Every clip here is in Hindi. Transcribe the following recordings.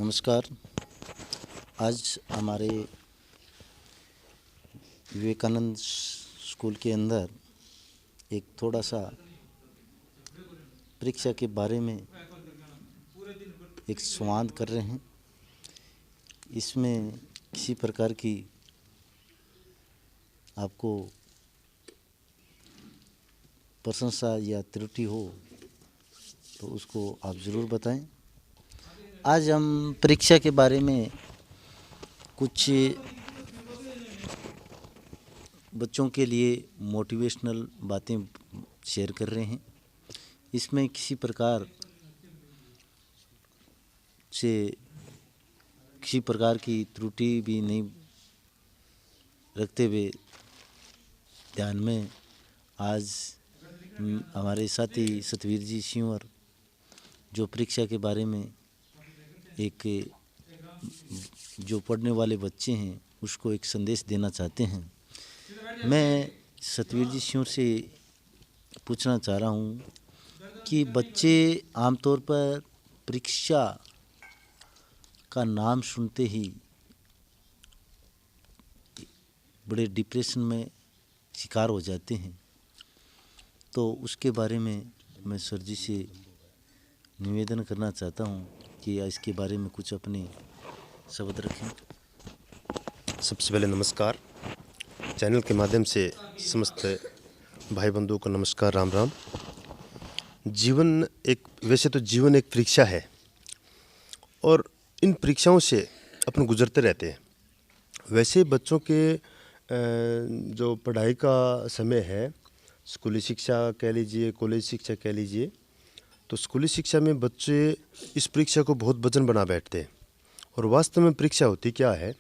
नमस्कार। आज हमारे विवेकानंद स्कूल के अंदर एक थोड़ा सा परीक्षा के बारे में एक संवाद कर रहे हैं। इसमें किसी प्रकार की आपको प्रशंसा या त्रुटि हो तो उसको आप ज़रूर बताएं। आज हम परीक्षा के बारे में कुछ बच्चों के लिए मोटिवेशनल बातें शेयर कर रहे हैं। इसमें किसी प्रकार से किसी प्रकार की त्रुटि भी नहीं रखते हुए ध्यान में आज हमारे साथी सतवीर जी सिंवर जो परीक्षा के बारे में एक जो पढ़ने वाले बच्चे हैं उसको एक संदेश देना चाहते हैं। मैं सतवीर जी सिंवर से पूछना चाह रहा हूँ कि बच्चे आमतौर पर परीक्षा का नाम सुनते ही बड़े डिप्रेशन में शिकार हो जाते हैं, तो उसके बारे में मैं सर जी से निवेदन करना चाहता हूँ कि इसके बारे में कुछ अपने शब्द रखें। सबसे पहले नमस्कार। चैनल के माध्यम से समस्त भाई बंधुओं को नमस्कार, राम राम। वैसे तो जीवन एक परीक्षा है और इन परीक्षाओं से अपन गुजरते रहते हैं। वैसे बच्चों के जो पढ़ाई का समय है, स्कूली शिक्षा कह लीजिए, कॉलेज शिक्षा कह लीजिए, तो स्कूली शिक्षा में बच्चे इस परीक्षा को बहुत वजन बना बैठते हैं। और वास्तव में परीक्षा होती क्या है?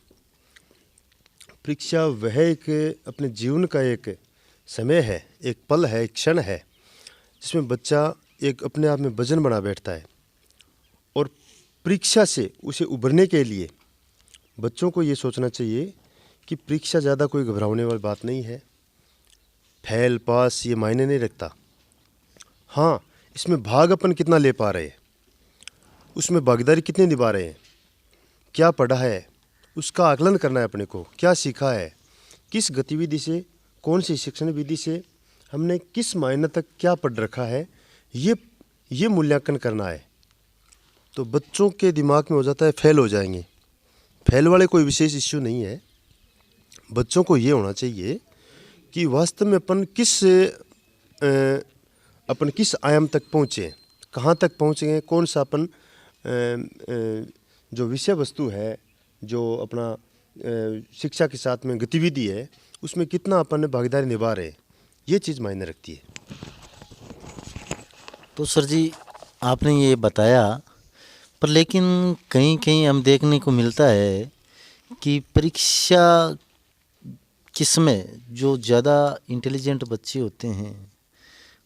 परीक्षा वह एक अपने जीवन का एक समय है, एक पल है, एक क्षण है, जिसमें बच्चा एक अपने आप में वजन बना बैठता है। और परीक्षा से उसे उभरने के लिए बच्चों को ये सोचना चाहिए कि परीक्षा ज़्यादा कोई घबराने वाली बात नहीं है। फेल पास ये मायने नहीं रखता। हाँ, इसमें भाग अपन कितना ले पा रहे हैं, उसमें भागीदारी कितनी निभा रहे हैं, क्या पढ़ा है उसका आकलन करना है अपने को, क्या सीखा है, किस गतिविधि से, कौन सी शिक्षण विधि से हमने किस मायने तक क्या पढ़ रखा है, ये मूल्यांकन करना है। तो बच्चों के दिमाग में हो जाता है फेल हो जाएंगे। फेल वाले कोई विशेष इश्यू नहीं है। बच्चों को ये होना चाहिए कि वास्तव में अपन किस आयाम तक पहुँचे, कहाँ तक पहुँच गए, कौन सा अपन जो विषय वस्तु है, जो अपना शिक्षा के साथ में गतिविधि है, उसमें कितना अपन भागीदारी निभा रहे हैं, ये चीज़ मायने रखती है। तो सर जी आपने ये बताया, पर लेकिन कहीं कहीं हम देखने को मिलता है कि परीक्षा के समय जो ज़्यादा इंटेलिजेंट बच्चे होते हैं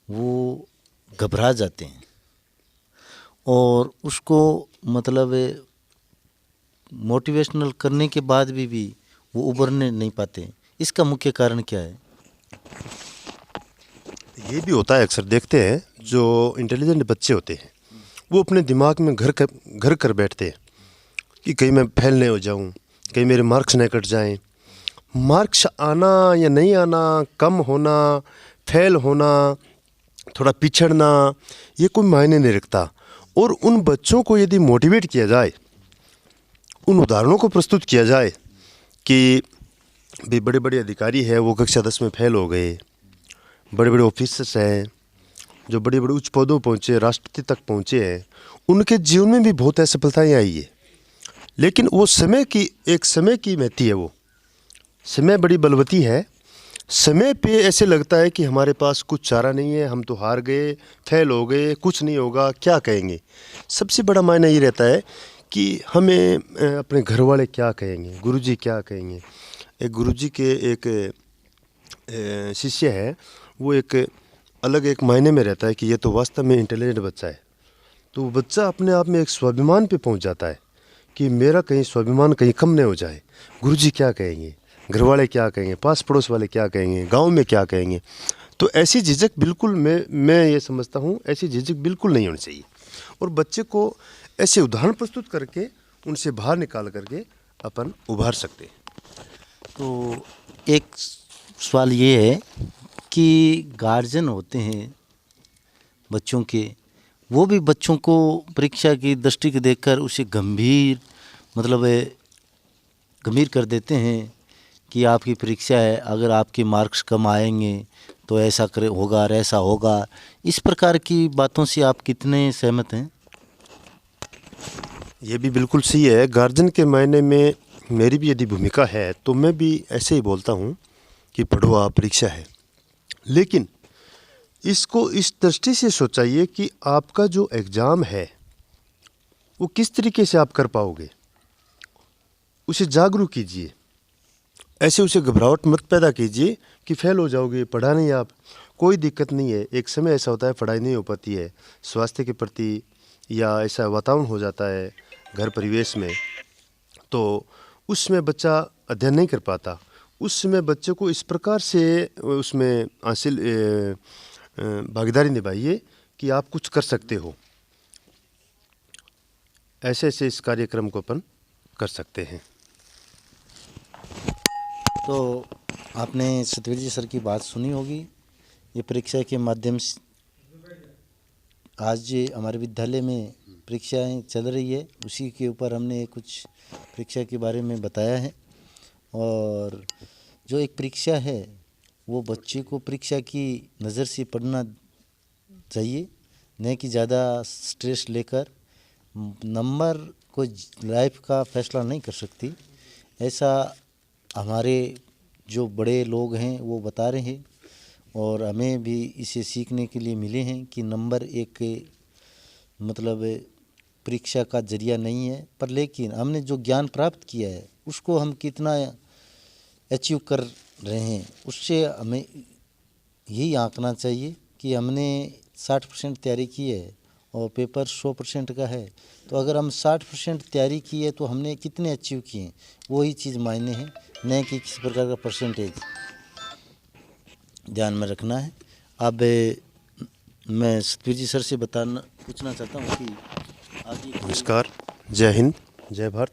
वो घबरा जाते हैं और उसको मतलब मोटिवेशनल करने के बाद भी वो उभरने नहीं पाते। इसका मुख्य कारण क्या है? ये भी होता है, अक्सर देखते हैं जो इंटेलिजेंट बच्चे होते हैं वो अपने दिमाग में घर कर बैठते हैं कि कहीं मैं फेल नहीं हो जाऊं, कहीं मेरे मार्क्स नहीं कट जाएं। मार्क्स आना या नहीं आना, कम होना, फेल होना, थोड़ा पिछड़ना, ये कोई मायने नहीं रखता। और उन बच्चों को यदि मोटिवेट किया जाए, उन उदाहरणों को प्रस्तुत किया जाए कि भी बड़े बड़े अधिकारी हैं वो कक्षा 10 में फेल हो गए, बड़े बड़े ऑफिसर्स हैं जो बड़े बड़े उच्च पदों पहुँचे, राष्ट्रपति तक पहुँचे हैं, उनके जीवन में भी बहुत असफलताएँ आई है। लेकिन वो समय की महती है, वो समय बड़ी बलवती है। समय पे ऐसे लगता है कि हमारे पास कुछ चारा नहीं है, हम तो हार गए, फेल हो गए, कुछ नहीं होगा, क्या कहेंगे। सबसे बड़ा मायना ये रहता है कि हमें अपने घर वाले क्या कहेंगे, गुरुजी क्या कहेंगे। एक गुरुजी के एक शिष्य है, वो एक अलग एक मायने में रहता है कि ये तो वास्तव में इंटेलिजेंट बच्चा है। तो वो बच्चा अपने आप में एक स्वाभिमान पे पहुंच जाता है कि मेरा कहीं स्वाभिमान कहीं कम नहीं हो जाए। गुरुजी क्या कहेंगे, घर वाले क्या कहेंगे, पास पड़ोस वाले क्या कहेंगे, गांव में क्या कहेंगे। तो ऐसी झिझक बिल्कुल मैं ये समझता हूँ, ऐसी झिझक बिल्कुल नहीं होनी चाहिए। और बच्चे को ऐसे उदाहरण प्रस्तुत करके उनसे बाहर निकाल करके अपन उभार सकते हैं। तो एक सवाल ये है कि गार्जियन होते हैं बच्चों के, वो भी बच्चों को परीक्षा की दृष्टि को देखकर उसे गंभीर गंभीर कर देते हैं कि आपकी परीक्षा है, अगर आपके मार्क्स कम आएंगे तो ऐसा करे होगा और ऐसा होगा। इस प्रकार की बातों से आप कितने सहमत हैं? ये भी बिल्कुल सही है। गार्जियन के मायने में मेरी भी यदि भूमिका है तो मैं भी ऐसे ही बोलता हूँ कि पढ़ो, आप परीक्षा है, लेकिन इसको इस दृष्टि से सोचिए कि आपका जो एग्ज़ाम है वो किस तरीके से आप कर पाओगे, उसे जागरूक कीजिए। ऐसे उसे घबराहट मत पैदा कीजिए कि फेल हो जाओगे, पढ़ा नहीं आप, कोई दिक्कत नहीं है। एक समय ऐसा होता है पढ़ाई नहीं हो पाती है, स्वास्थ्य के प्रति या ऐसा वातावरण हो जाता है घर परिवेश में, तो उसमें बच्चा अध्ययन नहीं कर पाता। उस समय बच्चे को इस प्रकार से उसमें हासिल भागीदारी निभाइए कि आप कुछ कर सकते हो। ऐसे ऐसे इस कार्यक्रम को अपन कर सकते हैं। तो आपने सतवीर जी सर की बात सुनी होगी। ये परीक्षा के माध्यम से आज हमारे विद्यालय में परीक्षाएं चल रही है, उसी के ऊपर हमने कुछ परीक्षा के बारे में बताया है। और जो एक परीक्षा है वो बच्चे को परीक्षा की नज़र से पढ़ना चाहिए, न कि ज़्यादा स्ट्रेस लेकर। नंबर कोई लाइफ का फैसला नहीं कर सकती, ऐसा हमारे जो बड़े लोग हैं वो बता रहे हैं, और हमें भी इसे सीखने के लिए मिले हैं कि नंबर एक परीक्षा का जरिया नहीं है, पर लेकिन हमने जो ज्ञान प्राप्त किया है उसको हम कितना अचीव कर रहे हैं, उससे हमें यही आंकना चाहिए कि हमने 60% तैयारी की है और पेपर 100% का है, तो अगर हम 60% तैयारी की है तो हमने कितने अचीव किए हैं, वही चीज़ मायने हैं, न कि किसी प्रकार का परसेंटेज ध्यान में रखना है। अब मैं सतवीर जी सर से पूछना चाहता हूँ कि आगे नमस्कार, जय हिंद, जय भारत।